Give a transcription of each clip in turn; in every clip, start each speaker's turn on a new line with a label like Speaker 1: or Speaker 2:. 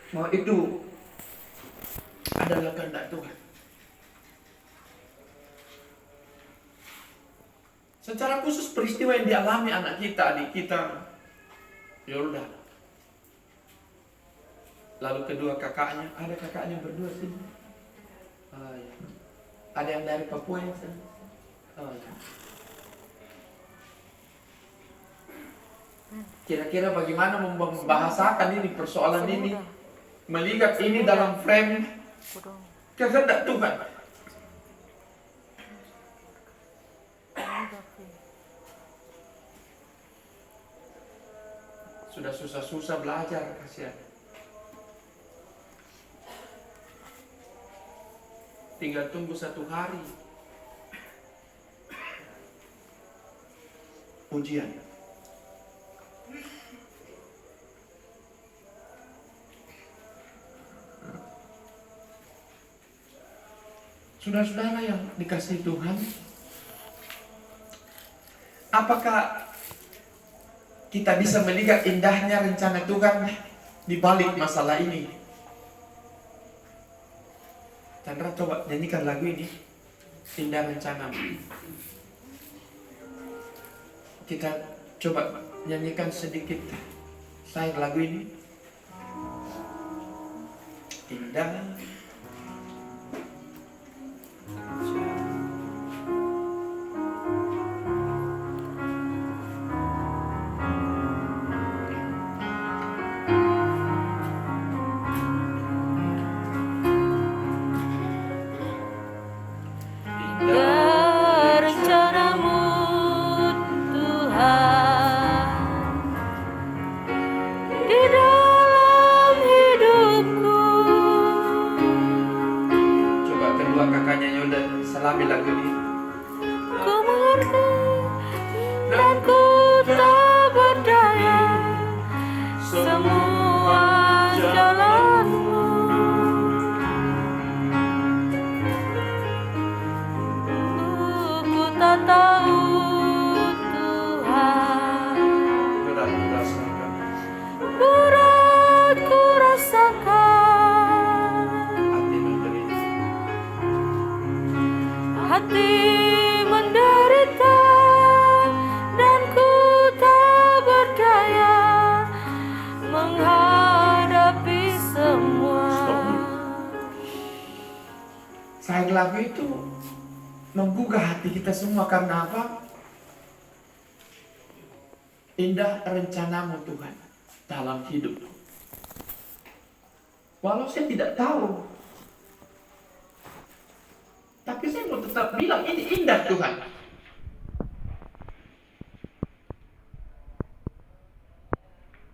Speaker 1: bahwa itu adalah kehendak Tuhan. Secara khusus peristiwa yang dialami anak kita, adik kita, Yordan. Lalu kedua kakaknya, ada kakaknya berdua sini. Oh, ya. Ada yang dari Papua yang sana. Oh, ya. Kira-kira bagaimana membahasakan ini persoalan ini, melihat ini dalam frame kehendak Tuhan. Sudah susah-susah belajar, kasihan. Tinggal tunggu 1 hari ujian. Saudara-saudara yang dikasihi Tuhan, apakah kita bisa melihat indahnya rencana Tuhan di balik masalah ini? Chandra, coba nyanyikan lagu ini, Indah Rencanamu. Kita coba nyanyikan sedikit saya lagu ini. Indah lagu itu menggugah hati kita semua. Karena apa? Indah rencanamu Tuhan dalam hidup. Walau saya tidak tahu, tapi saya mau tetap bilang ini indah Tuhan.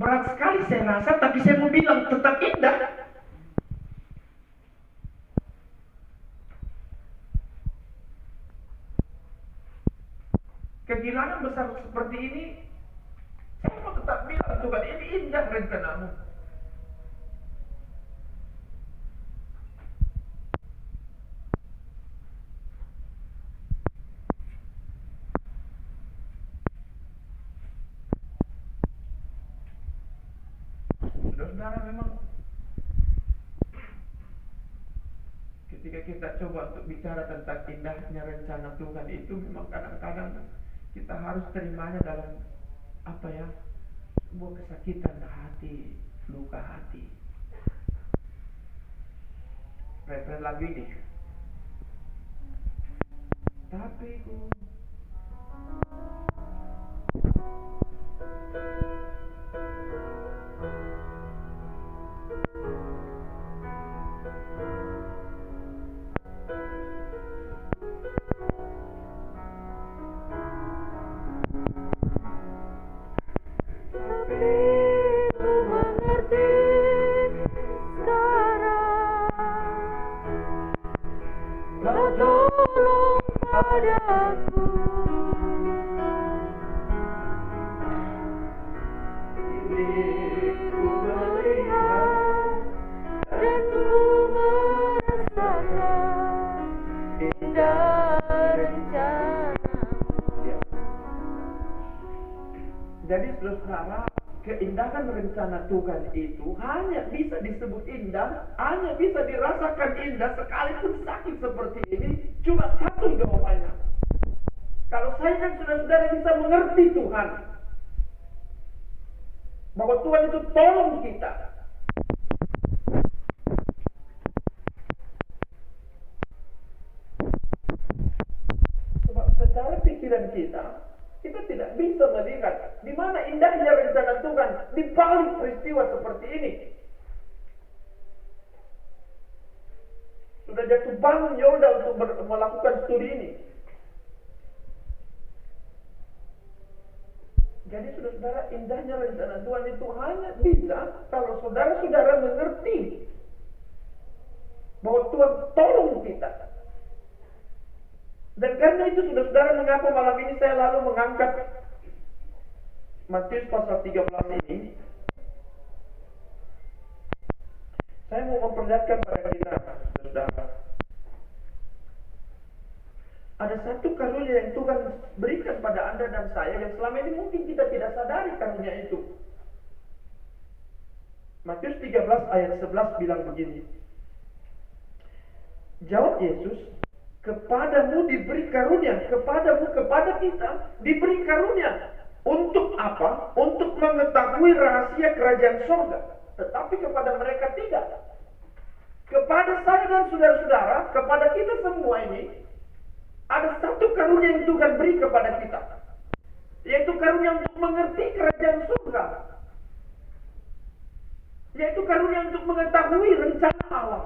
Speaker 1: Berat sekali saya rasa, tapi saya mau bilang tetap indah. Kegilaan besar seperti ini, saya mau tetap bilang Tuhan ini indah rencanamu. Saudara, memang ketika kita coba untuk bicara tentang indahnya rencana Tuhan itu, memang kadang-kadang kita harus terimanya dalam sebuah kesakitan hati, luka hati. Referen lagu ini. Tapi ku jadi saudara, keindahan rencana Tuhan itu hanya bisa disebut indah, hanya bisa dirasakan indah sekalipun sakit seperti ini. Cuma satu jawabannya. Kalau saya dan saudara-saudara bisa mengerti Tuhan, bahwa Tuhan itu tolong kita, sebab secara pikiran kita tidak bisa melihat di mana indahnya rencana Tuhan di balik peristiwa seperti ini. Sudah jatuh bangun Yoda untuk melakukan studi ini. Jadi saudara-saudara, indahnya rencana Tuhan itu hanya bisa kalau saudara-saudara mengerti bahwa Tuhan tolong kita. Dan karena itu saudara-saudara, mengapa malam ini saya lalu mengangkat Matius pasal 13 ini. Saya mau memperlihatkan pada kita, saudara, ada satu karunia yang Tuhan berikan pada Anda dan saya yang selama ini mungkin kita tidak sadari karunia itu. Matius 13 ayat 11 bilang begini. Jawab Yesus, kepadamu diberi karunia, kepada kita diberi karunia. Untuk apa? Untuk mengetahui rahasia kerajaan surga. Tetapi kepada mereka tidak. Kepada saya dan saudara-saudara, kepada kita semua ini, ada satu karunia yang Tuhan beri kepada kita, yaitu karunia untuk mengerti kerajaan surga, yaitu karunia untuk mengetahui rencana Allah.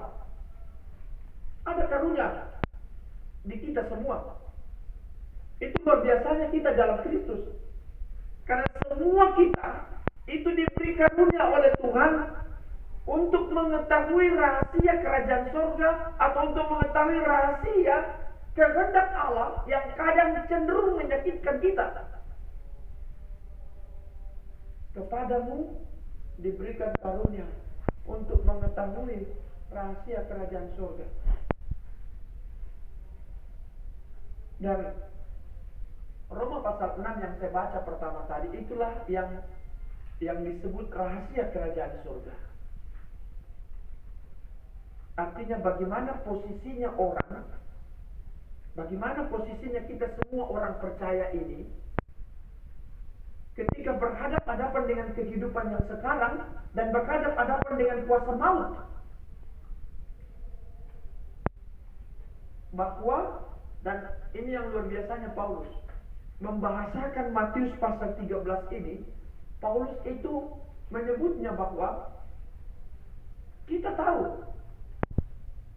Speaker 1: Ada karunia di kita semua. Itu luar biasanya kita dalam Kristus, karena semua kita itu diberi karunia oleh Tuhan untuk mengetahui rahasia kerajaan surga, atau untuk mengetahui rahasia kehendak Allah yang kadang cenderung menyakitkan kita. Kepadamu diberikan karunia untuk mengetahui rahasia kerajaan surga. Dan Roma pasal 6 yang saya baca pertama tadi, itulah yang disebut rahasia kerajaan surga. Artinya bagaimana posisinya orang, bagaimana posisinya kita semua orang percaya ini ketika berhadapan dengan kehidupan yang sekarang dan berhadapan dengan kuasa maut. Bahwa, dan ini yang luar biasanya Paulus membahasakan Matius pasal 13 ini, Paulus itu menyebutnya bahwa kita tahu,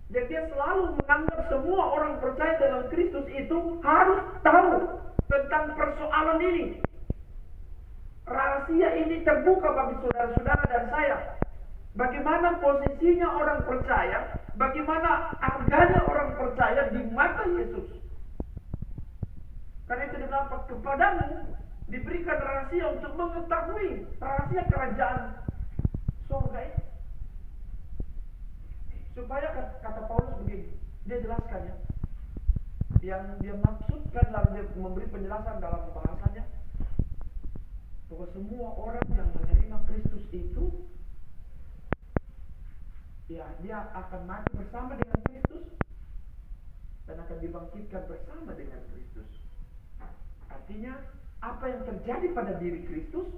Speaker 1: dan dia selalu menganggap semua orang percaya dalam Kristus itu harus tahu tentang persoalan ini. Rahasia ini terbuka bagi saudara-saudara dan saya. Bagaimana posisinya orang percaya, bagaimana harganya orang percaya di mata Yesus. Karena itu dibilang, kepadamu diberikan rahasia untuk mengetahui rahasia kerajaan surga ini. Supaya, kata Paulus begini, dia jelaskan ya, yang dia maksudkan lalu dia memberi penjelasan dalam bahasanya, bahwa semua orang yang menerima Kristus itu, ya, dia akan mati bersama dengan Kristus dan akan dibangkitkan bersama dengan Kristus. Artinya, apa yang terjadi pada diri Kristus,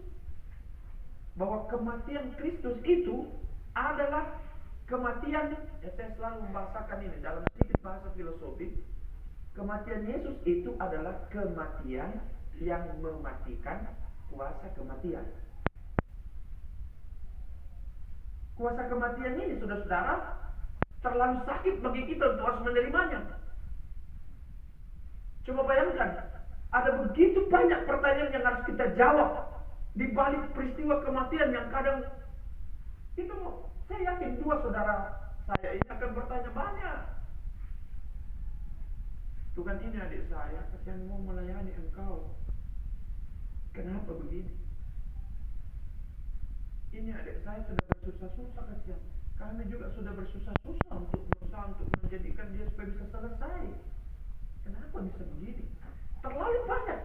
Speaker 1: bahwa kematian Kristus itu adalah kematian, ya saya selalu membahasakan ini dalam sedikit bahasa filosofi. Kematian Yesus itu adalah kematian yang mematikan kuasa kematian. Kuasa kematian ini, saudara-saudara, terlalu sakit bagi kita untuk harus menerimanya. Coba bayangkan, ada begitu banyak pertanyaan yang harus kita jawab di balik peristiwa kematian yang kadang kita mau. Saya yakin dua saudara saya ini akan bertanya banyak. Tuhan, ini adik saya, kasihan mau melayani engkau. Kenapa begini? Ini adik saya sudah bersusah-susah, kasihan. Kami juga sudah bersusah-susah untuk berusaha untuk menjadikan dia supaya bisa selesai. Kenapa bisa begini? Terlalu banyak.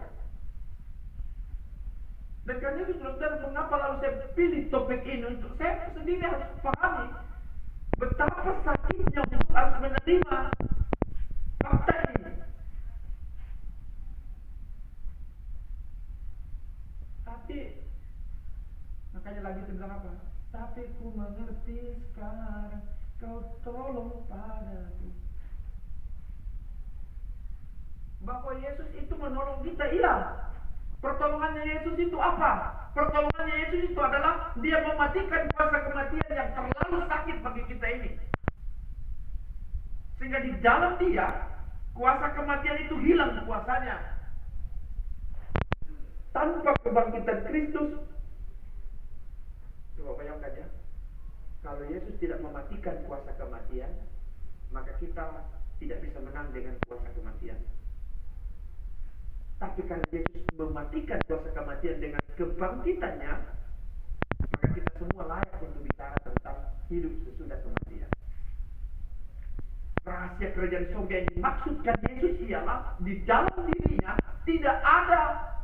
Speaker 1: Dan karena itu saudara, mengapa lalu saya pilih topik ini untuk saya sendiri harus pahami betapa sakitnya untuk harus menerima fakta ini. Tapi makanya lagi saya bilang apa? Tapi ku mengerti sekarang, kau tolong padaku. Bahwa Yesus itu menolong kita, iya. Pertolongannya Yesus itu apa? Pertolongannya Yesus itu adalah dia mematikan kuasa kematian yang terlalu sakit bagi kita ini. Sehingga di dalam dia, kuasa kematian itu hilang kuasanya. Tanpa kebangkitan Kristus, coba bayangkan ya, kalau Yesus tidak mematikan kuasa kematian, maka kita tidak bisa menang dengan kuasa kematian. Tapi karena Yesus mematikan kuasa kematian dengan kebangkitannya, maka kita semua layak untuk bicara tentang hidup sesudah kematian. Rahasia kerajaan surga yang dimaksudkan Yesus ialah di dalam dirinya tidak ada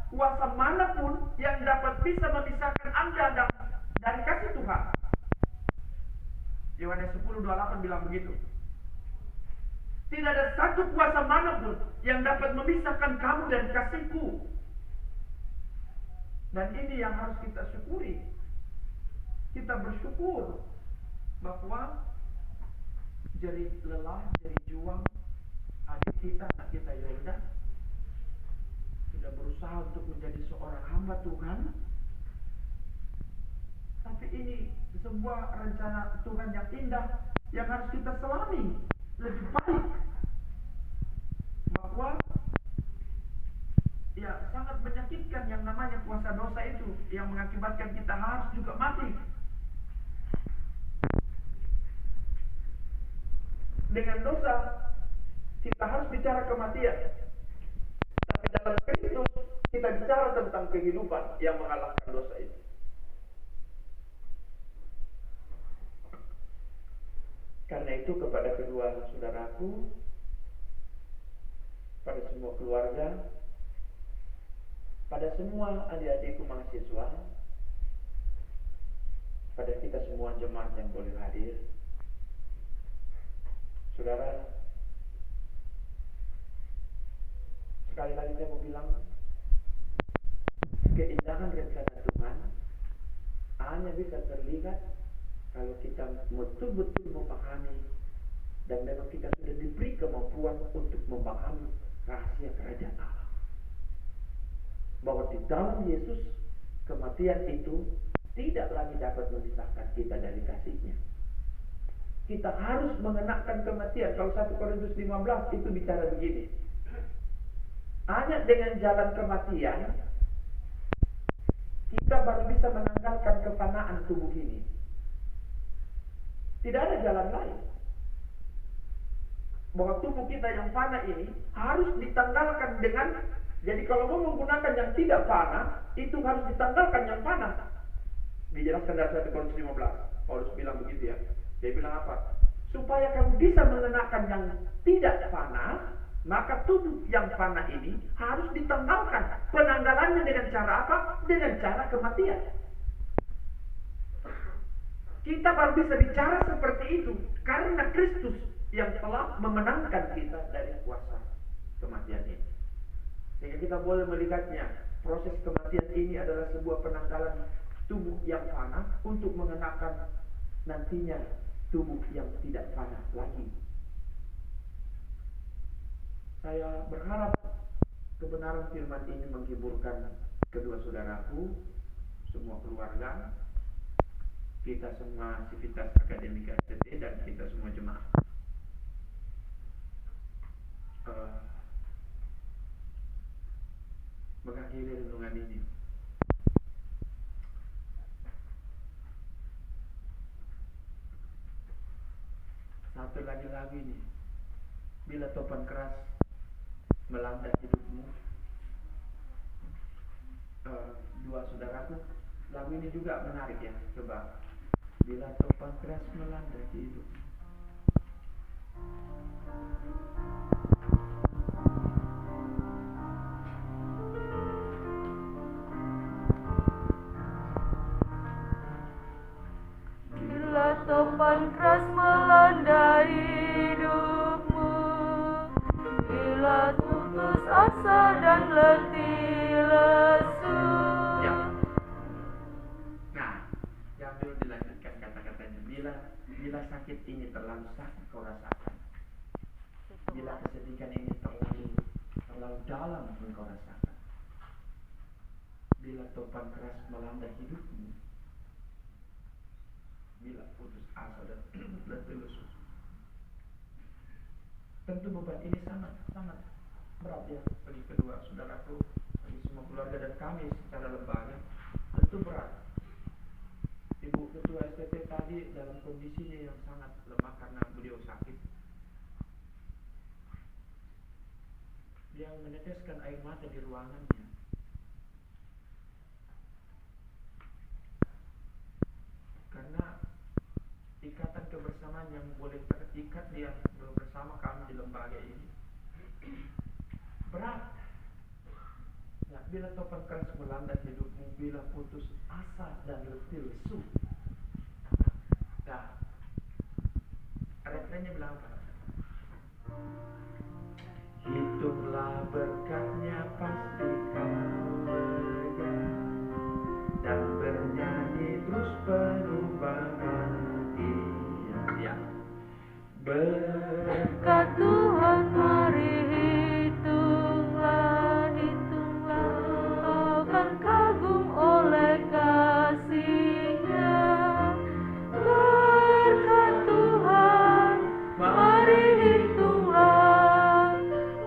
Speaker 1: kuasa manapun yang dapat bisa memisahkan Anda dari kasih Tuhan. Yohanes 10:28 bilang begitu. Tidak ada satu kuasa manapun yang dapat memisahkan kamu dari kasih-Ku. Dan ini yang harus kita syukuri. Kita bersyukur bahwa jerih lelah, jerih juang adik kita, anak kita Yolda sudah berusaha untuk menjadi seorang hamba Tuhan. Tapi ini sebuah rencana Tuhan yang indah yang harus kita selami. Lebih baik bahwa ya sangat menyakitkan yang namanya kuasa dosa itu yang mengakibatkan kita harus juga mati. Dengan dosa kita harus bicara kematian, tapi dalam Kristus kita bicara tentang kehidupan yang mengalahkan dosa itu. Karena itu kepada kedua saudaraku, pada semua keluarga, pada semua adik-adikku mahasiswa, pada kita semua jemaat yang boleh hadir, saudara, sekali lagi saya mau bilang, keindahan rencana Tuhan hanya bisa terlihat kalau kita betul-betul memahami dan memang kita sudah diberi kemampuan untuk memahami rahasia kerajaan Allah. Bahwa di dalam Yesus, kematian itu tidak lagi dapat memisahkan kita dari kasih-Nya. Kita harus mengenakan kematian. Kalau 1 Korintus 15 itu bicara begini. Hanya dengan jalan kematian, kita baru bisa menanggalkan kefanaan tubuh ini. Tidak ada jalan lain. Bahwa tubuh kita yang fana ini harus ditanggalkan dengan, jadi kalau mau menggunakan yang tidak fana, itu harus ditanggalkan yang fana. Dijelaskan dari 1 Korintus 15. Paulus bilang begitu ya. Dia bilang apa? Supaya kamu bisa mengenakan yang tidak fana, maka tubuh yang fana ini harus ditanggalkan. Penanggalannya dengan cara apa? Dengan cara kematian. Kita baru bisa bicara seperti itu karena Kristus yang telah memenangkan kita dari kuasa kematian ini. Sehingga kita boleh melihatnya, proses kematian ini adalah sebuah penanggalan tubuh yang fana untuk mengenakan nantinya tubuh yang tidak fana lagi. Saya berharap kebenaran firman ini menghiburkan kedua saudaraku, semua keluarga, kita semua Sivitas Akademika STT dan kita semua jemaat. Mengakhiri renungan ini, satu lagi lagu ini, bila topan keras melanda hidupmu. Dua saudaraku, lagu ini juga menarik ya. Coba, bila topan keras melanda hidupmu. Lalu dilanjutkan kata-katanya, bila sakit ini terlalu sakit kau rasakan, bila kesedihan ini terlalu dalam engkau rasakan, bila topan keras melanda hidupmu, bila putus asa dan letih lesu. Tentu beban ini sangat berat ya bagi kedua saudaraku, bagi semua keluarga dan kami secara lembaga. Tentu berat. Ibu Ketua STT tadi dalam kondisinya yang sangat lemah karena beliau sakit. Dia meneteskan air mata di ruangannya. Karena ikatan kebersamaan yang boleh terikat dia bersama kami di lembaga ini berat. Nah, bila topan keras melanda hidupmu, bila putus asa dan letih lesu. Nah, refrennya bilang apa? Hitunglah berkatnya pasti kau lega, dan bernyanyi terus penuh bahagia. Ya.
Speaker 2: Berkat Tuhan mari hitunglah, kau kan kagum oleh kasih-Nya. Berkat Tuhan mari hitunglah,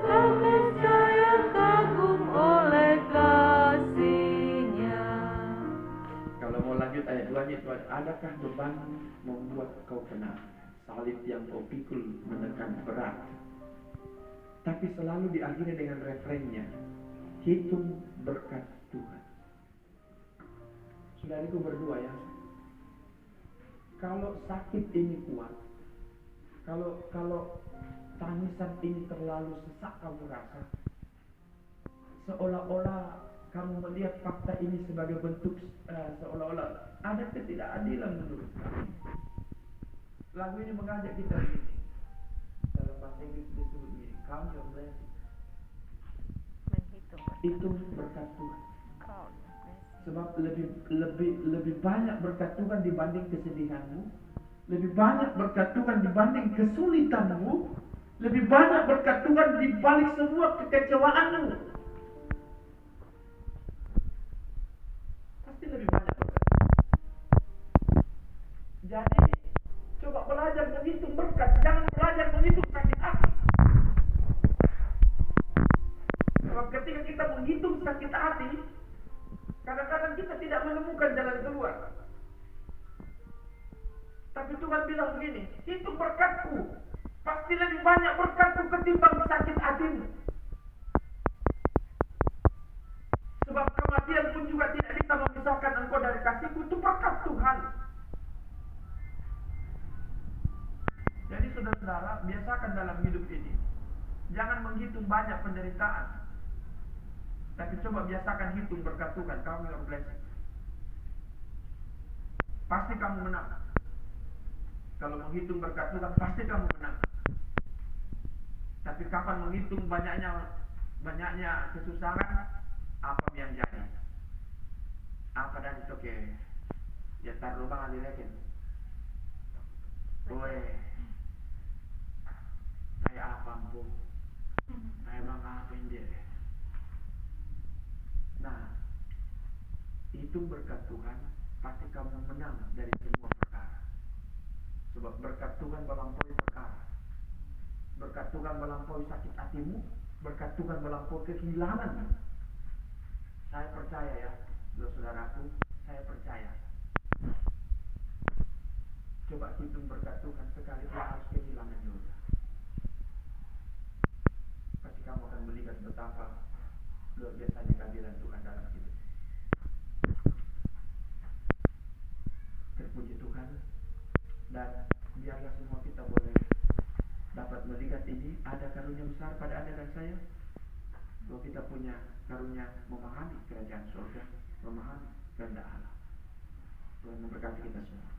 Speaker 2: kau percaya kagum oleh kasih-Nya.
Speaker 1: Kalau mau lanjut ayat 2-nya itu, adakah beban membuat kau kena salib yang kau pikul menekan berat? Tapi selalu diakhiri dengan refrennya, hitung berkat Tuhan. Saudariku berdua ya, kalau sakit ini kuat, kalau tangisan ini terlalu sesak kamu rasa, seolah-olah kamu melihat fakta ini sebagai bentuk seolah-olah ada ketidakadilan menurut kamu. Lagu ini mengajak kita begini, dalam bahasa Inggris disebut begini, count your blessings. Hitung berkat Tuhan. Sebab lebih banyak berkat Tuhan dibanding kesedihanmu, lebih banyak berkat Tuhan dibanding kesulitanmu, lebih banyak berkat Tuhan dibalik semua kekecewaanmu. Pasti lebih banyak berkat. Jadi coba belajar menghitung berkat, jangan belajar menghitung sakit hati. Sebab ketika kita menghitung sakit hati, kadang-kadang kita tidak menemukan jalan keluar. Tapi Tuhan bilang begini, hitung berkatku, pasti lebih banyak berkatku ketimbang sakit hatimu. Sebab kematian pun juga tidak bisa memisahkan engkau dari kasihku, itu berkat Tuhan. Jadi saudara-saudara, biasakan dalam hidup ini, jangan menghitung banyak penderitaan, tapi coba biasakan hitung berkat Tuhan. Kamu your blessing, pasti kamu menang. Kalau menghitung berkat Tuhan, pasti kamu menang. Tapi kapan menghitung banyaknya kesusahan, apa yang jadi? Apa dan itu ke? Ya taruh bang adirekin. Boy, kayak apa bu? Emang apa ini? Nah, itu berkat Tuhan, pasti kamu menang dari semua perkara. Sebab berkat Tuhan melampaui perkara. Berkat Tuhan melampaui sakit hatimu, berkat Tuhan melampaui kehilanganmu. Saya percaya ya, saudaraku, saya percaya. Coba hitung berkat Tuhan sekali pun harus kehilangan juga. Pasti kamu akan melihat betapa luar biasanya kehadiran Tuhan dalam hidup. Terpuji Tuhan, dan biarlah semua kita boleh dapat melihat ini, ada karunia besar pada Anda dan saya, bahwa kita punya karunia memahami kerajaan surga, memahami kehendak Allah. Tuhan memberkati kita semua.